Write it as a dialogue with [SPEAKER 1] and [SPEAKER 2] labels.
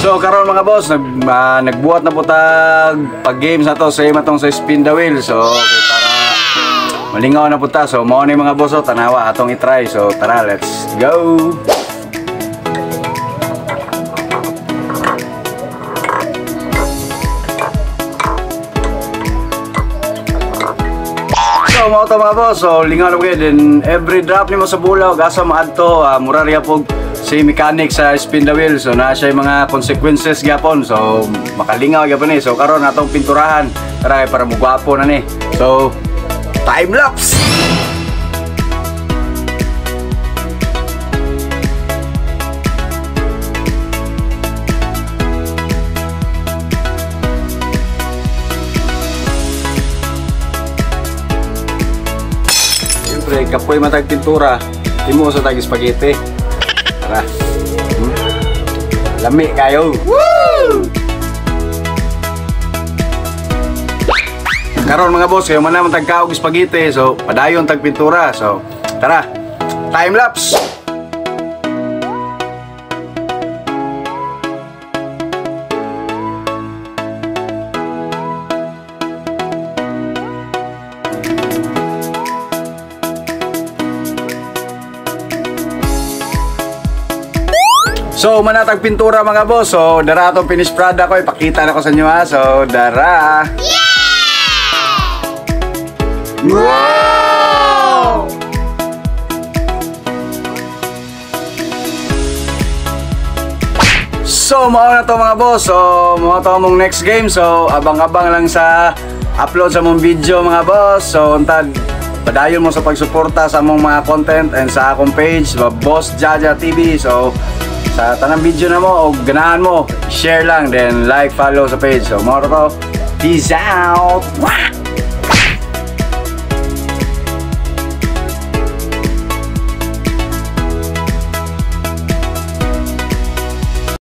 [SPEAKER 1] So karon mga boss, nagbuhat na po tag pag-games na to sa imatong sa spin the wheel. So okay, para malingaw na po ta. So mao ni mga boss, tanawa atong i-try. So tara, let's go. So mao to mga boss, so lingaw na po kayo. Then every drop nimo sa bulaw asa maadto, murarya po si mechanic sa spin the wheel. So na siya mga consequences gyapon. So makalingaw gyapon ni. So karon atong pinturahan para mugwapo na ni. So time lapse. Siyempre kapoy matag pintura, timo sa tag spaghetti. Tara. Lami kayo. Woo! Karon mga boss, kayo man naman tagkaog spaghetti. So, padayon tag pintura. So, tara. Time lapse. So, manatag pintura mga boss. So, dara atong finished product ko. Ipakita na ko sa inyo ha. So, dara. Yeah! Wow! So, mao na to mga boss. So, mao to mong next game. So, abang-abang lang sa upload sa mong video mga boss. So, untad padayon mo sa pagsuporta sa mong mga content and sa akong page, Boss Jaja TV. So, sa tanang video na mo o ganahan mo, share lang, then like, follow sa page. So, mao to. Peace out!